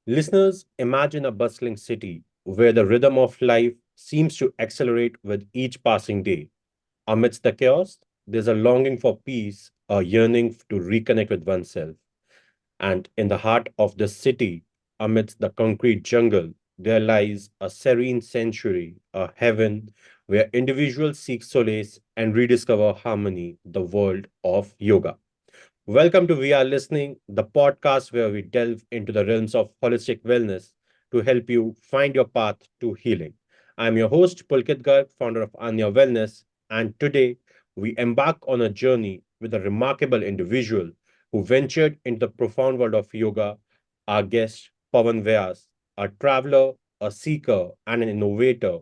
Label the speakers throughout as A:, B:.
A: Listeners, imagine a bustling city where the rhythm of life seems to accelerate with each passing day. Amidst the chaos, there's a longing for peace, a yearning to reconnect with oneself. And in the heart of the city, amidst the concrete jungle, there lies a serene sanctuary, a heaven where individuals seek solace and rediscover harmony, the world of yoga. Welcome to We Are Listening, the podcast where we delve into the realms of holistic wellness to help you find your path to healing. I'm your host, Pulkit Garg, founder of Anya Wellness, and today we embark on a journey with a remarkable individual who ventured into the profound world of yoga, our guest, Pavan Vyas, a traveler, a seeker, and an innovator,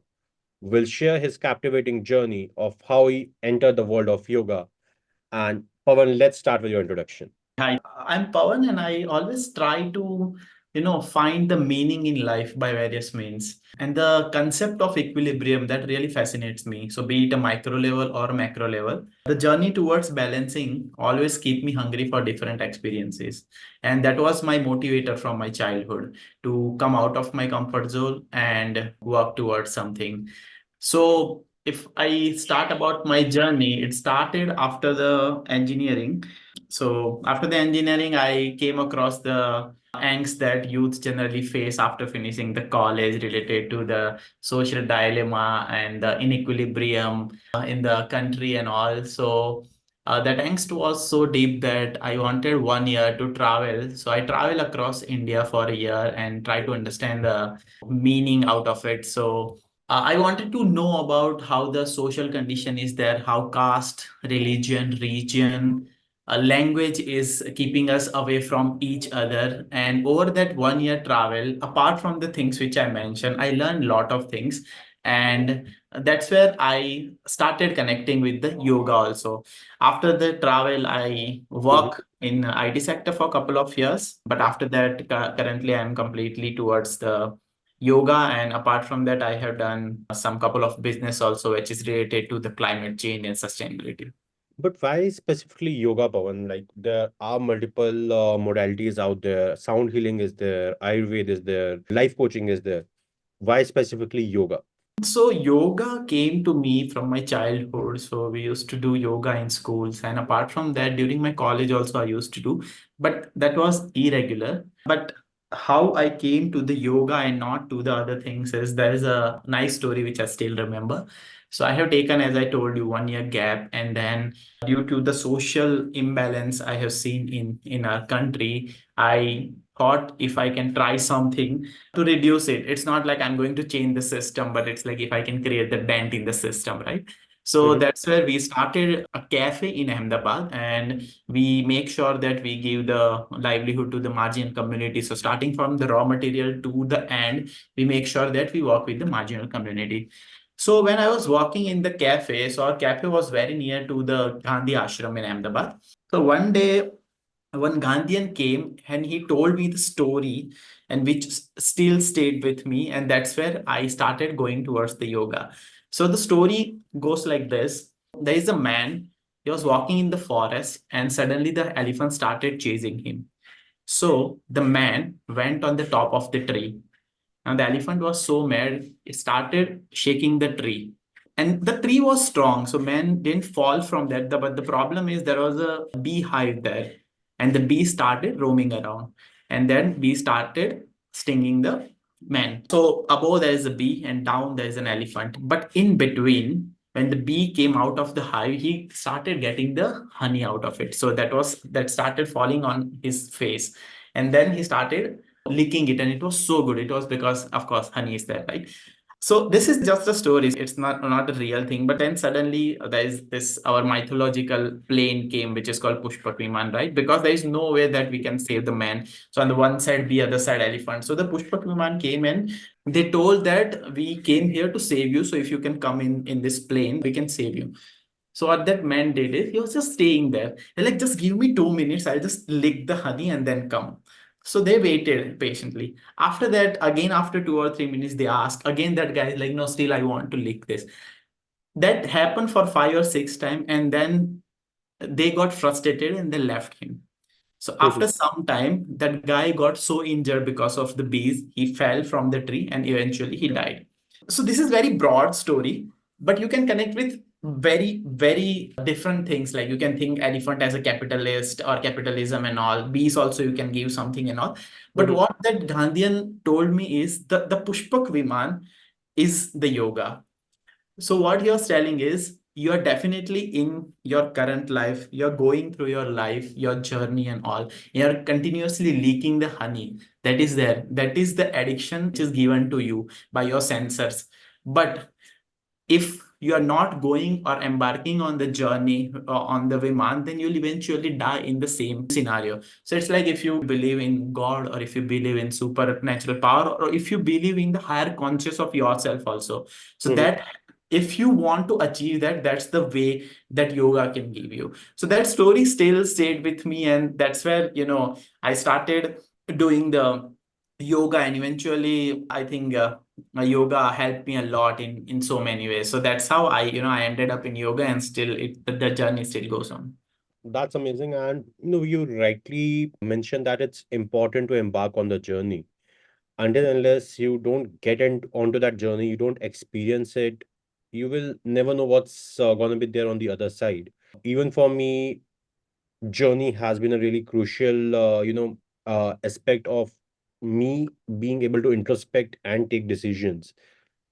A: will share his captivating journey of how he entered the world of yoga. And Pavan, let's start with your introduction.
B: Hi, I'm Pawan, and I always try to, find the meaning in life by various means. And the concept of equilibrium that really fascinates me. So, be it a micro level or macro level, the journey towards balancing always keep me hungry for different experiences. And that was my motivator from my childhood to come out of my comfort zone and work towards something. So, if I start about my journey, it started after the engineering. So after the engineering, I came across the angst that youth generally face after finishing the college related to the social dilemma and the inequilibrium in the country and all. So that angst was so deep that I wanted 1 year to travel. So I traveled across India for a year and try to understand the meaning out of it. So I wanted to know about how the social condition is there, how caste, religion, region, language is keeping us away from each other. And over that 1 year travel, apart from the things which I mentioned, I learned a lot of things. And that's where I started connecting with the yoga also. After the travel, I
A: Mhm.
B: work in IT sector for a couple of years. But after that, currently I'm completely towards the yoga. And apart from that, I have done some couple of business also, which is related to the climate change and sustainability.
A: But why specifically yoga, Pavan? Like there are multiple modalities out there. Sound healing is there, Ayurveda is there, life coaching is there. Why specifically yoga?
B: So yoga came to me from my childhood. So we used to do yoga in schools. And apart from that, during my college also I used to do, but that was irregular. But how I came to the yoga and not to the other things is there is a nice story which I still remember. So I have taken, as I told you, 1 year gap, and then due to the social imbalance I have seen in our country, I thought if I can try something to reduce it. It's not like I'm going to change the system, but it's like if I can create the dent in the system, right? So
A: Mhm.
B: that's where we started a cafe in Ahmedabad, and we make sure that we give the livelihood to the marginal community. So starting from the raw material to the end, we make sure that we work with the marginal community. So when I was walking in the cafe, so our cafe was very near to the Gandhi Ashram in Ahmedabad. So one day one Gandhian came and he told me the story, and which still stayed with me. And that's where I started going towards the yoga. So the story goes like this. There is a man, he was walking in the forest, and suddenly the elephant started chasing him. So the man went on the top of the tree. Now the elephant was so mad, it started shaking the tree. And the tree was strong, so man didn't fall from that. But the problem is there was a beehive there, and the bee started roaming around, and then bee started stinging the man. So above there is a bee, and down there is an elephant. But in between, when the bee came out of the hive, he started getting the honey out of it. So that started falling on his face, and then he started licking it, and it was so good. It was because, of course, honey is there, right? So this is just a story. It's not a real thing. But then suddenly there is this our mythological plane came, which is called Pushpak Viman, right? Because there is no way that we can save the man. So on the one side, the other side, elephant. So the Pushpak Viman came and they told that we came here to save you. So if you can come in this plane, we can save you. So what that man did is he was just staying there. They're like, just give me 2 minutes. I'll just lick the honey and then come. So they waited patiently. After that, again, after 2 or 3 minutes, they asked. Again, that guy is like, no, still I want to lick this. That happened for 5 or 6 times. And then they got frustrated and they left him. So after some time, that guy got so injured because of the bees, he fell from the tree and eventually he died. So this is very broad story, but you can connect with very, very different things. Like you can think elephant as a capitalist or capitalism and all. Bees also you can give something and all. But
A: Mhm.
B: what that Gandhian told me is the Pushpak Viman is the yoga. So what you're telling is you're definitely in your current life, you're going through your life, your journey and all. You're continuously leaking the honey that is there. That is the addiction which is given to you by your sensors. But if you are not going or embarking on the journey on the Viman, then you'll eventually die in the same scenario. So it's like if you believe in God or if you believe in supernatural power or if you believe in the higher conscious of yourself also. So
A: Mhm.
B: that if you want to achieve that, that's the way that yoga can give you. So that story still stayed with me, and that's where I started doing the yoga, and eventually I think yoga helped me a lot in so many ways. So that's how I ended up in yoga, and still the journey still goes on.
A: That's amazing. And you rightly mentioned that it's important to embark on the journey. Until unless you don't get onto that journey, you don't experience it, you will never know what's going to be there on the other side. Even for me, journey has been a really crucial, aspect of me being able to introspect and take decisions.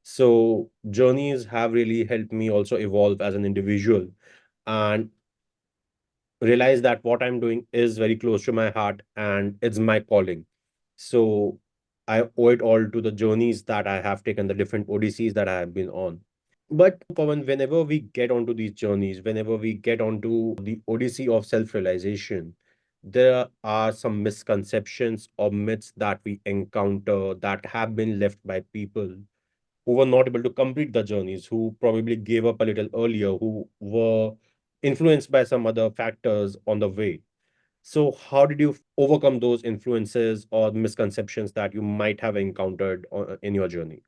A: So journeys have really helped me also evolve as an individual and realize that what I'm doing is very close to my heart and it's my calling. So I owe it all to the journeys that I have taken, the different odysseys that I have been on. But Pavan, whenever we get onto these journeys, whenever we get onto the odyssey of self-realization, there are some misconceptions or myths that we encounter that have been left by people who were not able to complete the journeys, who probably gave up a little earlier, who were influenced by some other factors on the way. So, how did you overcome those influences or misconceptions that you might have encountered in your journey?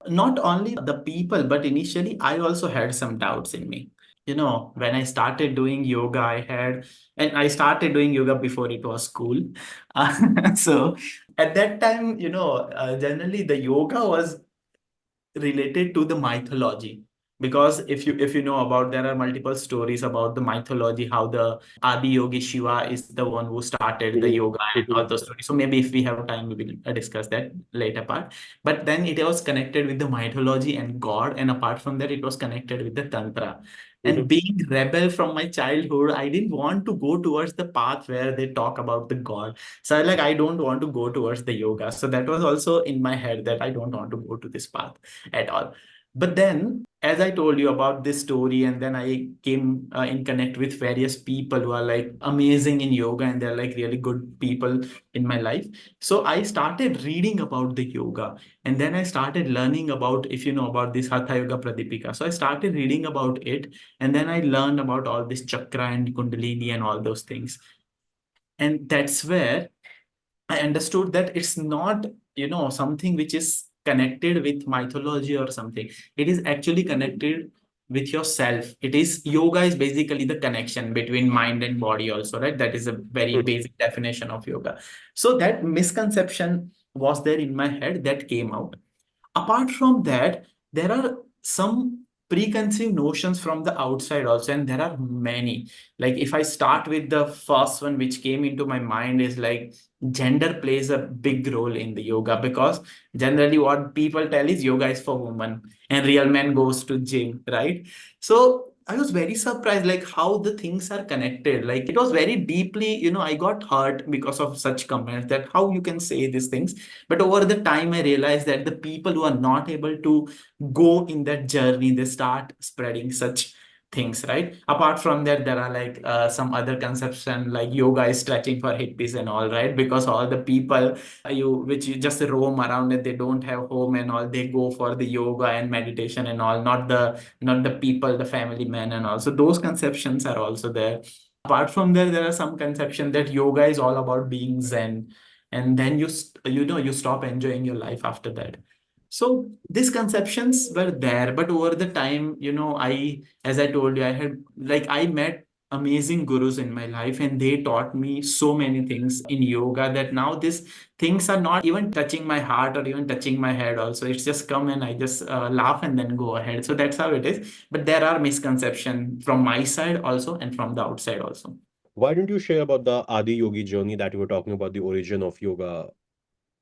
B: Not only the people, but initially I also had some doubts in me. When I started doing yoga, and I started doing yoga before it was cool. So at that time, generally the yoga was related to the mythology, because if you know about, there are multiple stories about the mythology, how the Adi Yogi Shiva is the one who started the
A: Mhm,
B: yoga and
A: mhm,
B: all those stories. So maybe if we have time we will discuss that later part. But then it was connected with the mythology and God, and apart from that it was connected with the tantra. And
A: mhm,
B: being rebel from my childhood, I didn't want to go towards the path where they talk about the God. So I don't want to go towards the yoga. So that was also in my head that I don't want to go to this path at all. But then, as I told you about this story, and then I came in connect with various people who are like amazing in yoga, and they're like really good people in my life. So I started reading about the yoga, and then I started learning about, if you know about this Hatha Yoga Pradipika. So I started reading about it, and then I learned about all this chakra and kundalini and all those things. And that's where I understood that it's not, something which is connected with mythology or something. It is actually connected with yourself. It is yoga is basically the connection between mind and body also, right? That is a very
A: mhm,
B: basic definition of yoga. So that misconception was there in my head that came out. Apart from that, there are some preconceived notions from the outside also, and there are many. Like if I start with the first one which came into my mind is like gender plays a big role in the yoga, because generally what people tell is yoga is for women and real men goes to gym, right? So I was very surprised like how the things are connected. Like it was very deeply, I got hurt because of such comments that how you can say these things. But over the time, I realized that the people who are not able to go in that journey, they start spreading such things, right? Apart from that, there are like some other conception like yoga is stretching for hippies and all, right? Because all the people which you just roam around and they don't have home and all, they go for the yoga and meditation and all, not the people, the family men and all. So those conceptions are also there. Apart from there are some conception that yoga is all about being zen, and then you stop enjoying your life after that. So these conceptions were there, but over the time, I as I told you, I had like I met amazing gurus in my life, and they taught me so many things in yoga that now these things are not even touching my heart or even touching my head also. It's just come and I just laugh and then go ahead. So that's how it is. But there are misconceptions from my side also and from the outside also.
A: Why don't you share about the Adi Yogi journey that you were talking about, the origin of yoga?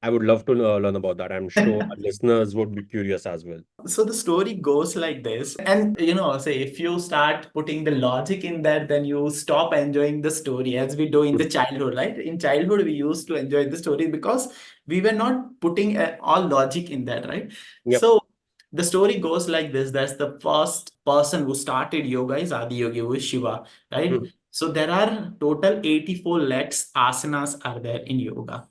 A: I would love to learn about that. I'm sure our listeners would be curious as well.
B: So the story goes like this. And say if you start putting the logic in that, then you stop enjoying the story as we do in the childhood, right? In childhood, we used to enjoy the story because we were not putting all logic in that, right?
A: Yep.
B: So the story goes like this. That's the first person who started yoga is Adi Yogi, who is Shiva, right?
A: Mhm.
B: So there are total 84 legs asanas are there in yoga.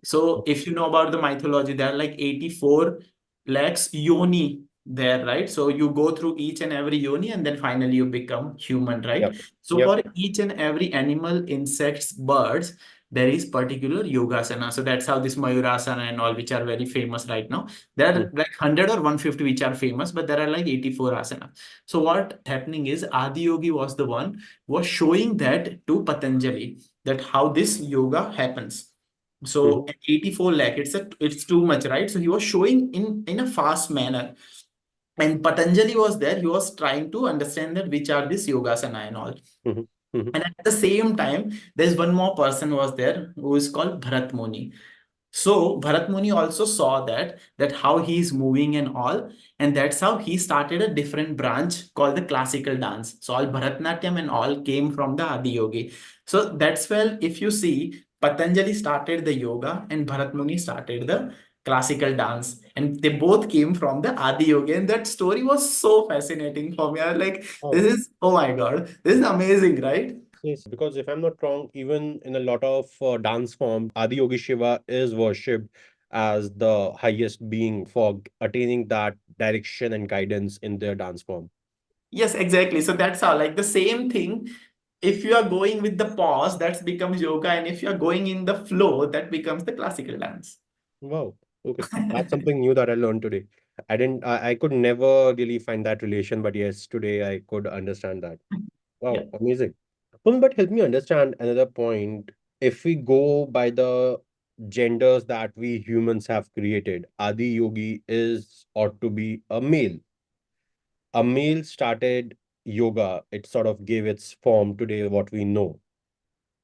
B: So if you know about the mythology, there are like 84 lakhs yoni there, right? So you go through each and every yoni and then finally you become human, right?
A: Yep.
B: So
A: Yep.
B: for each and every animal, insects, birds, there is particular yogasana. So that's how this Mayurasana and all, which are very famous right now. There are
A: Mhm.
B: like 100 or 150 which are famous, but there are like 84 asana. So what happening is Adi Yogi was the one who was showing that to Patanjali, that how this yoga happens. So
A: Mhm.
B: 84 lakh, it's too much, right? So he was showing in a fast manner. And Patanjali was there, he was trying to understand that which are this yogasana and all.
A: Mhm. Mhm.
B: And at the same time, there's one more person was there who is called Bharat Muni. So Bharat Muni also saw that how he is moving and all, and that's how he started a different branch called the classical dance. So all Bharatnatyam and all came from the Adi Yogi. So that's where if you see Patanjali started the yoga and Bharat Muni started the classical dance, and they both came from the Adi Yogi. And that story was so fascinating for me. I was like, this
A: Oh,
B: is oh my god, this is amazing, right?
A: yes, because if I'm not wrong, even in a lot of dance forms, Adi Yogi Shiva is worshipped as the highest being for attaining that direction and guidance in their dance form.
B: Yes, exactly. So that's how, like the same thing. If you are going with the pause, that becomes yoga, and if you are going in the flow, that becomes the classical dance.
A: Wow. Okay. That's something new that I learned today. I could never really find that relation, but yes, today I could understand that.
B: Yeah.
A: Wow, amazing. Well, but help me understand another point. If we go by the genders that we humans have created, Adi Yogi is ought to be a male. A male started yoga. It sort of gave its form today, what we know.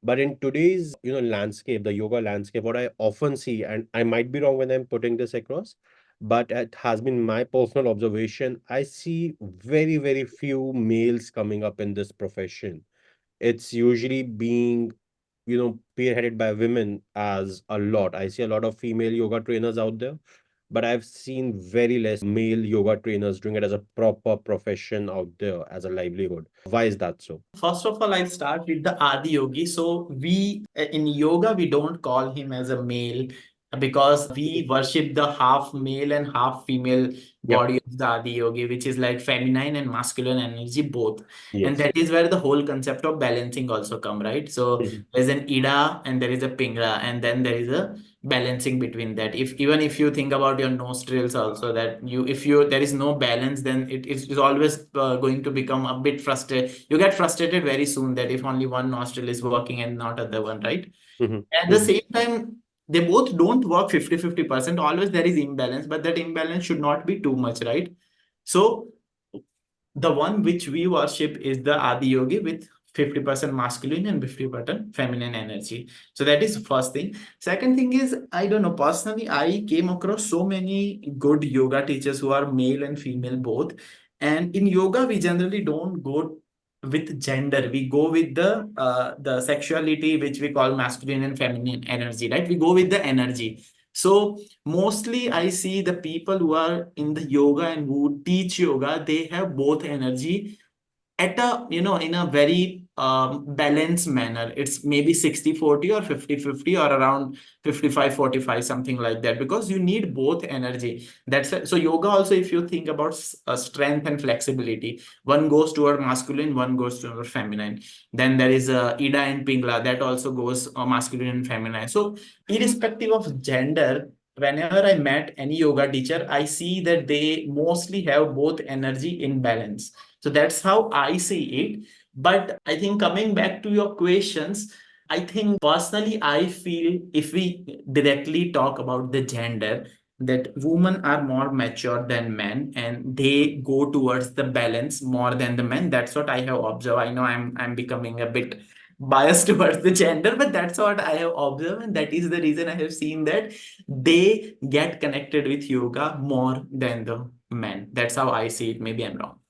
A: But in today's, landscape, the yoga landscape, what I often see, and I might be wrong when I'm putting this across, but it has been my personal observation. I see very, very few males coming up in this profession. It's usually being, spearheaded by women as a lot. I see a lot of female yoga trainers out there, but I've seen very less male yoga trainers doing it as a proper profession out there as a livelihood. Why is that so?
B: First of all, I'll start with the Adi Yogi. So we in yoga we don't call him as a male because we worship the half male and half female
A: Yep.
B: body of the Adi Yogi, which is like feminine and masculine energy both. And
A: Yes.
B: that is where the whole concept of balancing also come, right? So
A: Mhm.
B: there's an Ida and there is a Pingala, and then there is a balancing between that. If even if you think about your nostrils also, that you if you there is no balance, then it is always going to become a bit frustrated. You get frustrated very soon that if only one nostril is working and not other one, right?
A: Mhm.
B: At the
A: Mhm.
B: same time, they both don't work 50-50%. Always there is imbalance, but that imbalance should not be too much, right? So the one which we worship is the Adi Yogi with 50% masculine and 50% feminine energy. So that is first thing. Second thing is, I don't know, personally, I came across so many good yoga teachers who are male and female both. And in yoga, we generally don't go with gender. We go with the sexuality, which we call masculine and feminine energy, right? We go with the energy. So mostly I see the people who are in the yoga and who teach yoga, they have both energy at a in a very balanced manner. It's maybe 60-40 or 50-50 or around 55-45, something like that, because you need both energy. That's it. So yoga also, if you think about strength and flexibility, one goes toward masculine, one goes toward feminine. Then there is Ida and Pingla, that also goes masculine and feminine. So irrespective of gender, whenever I met any yoga teacher, I see that they mostly have both energy in balance. So that's how I see it. But I think coming back to your questions, I think personally, I feel if we directly talk about the gender, that women are more mature than men and they go towards the balance more than the men. That's what I have observed. I know I'm becoming a bit biased towards the gender, but that's what I have observed, and that is the reason I have seen that they get connected with yoga more than the men. That's how I see it. Maybe I'm wrong.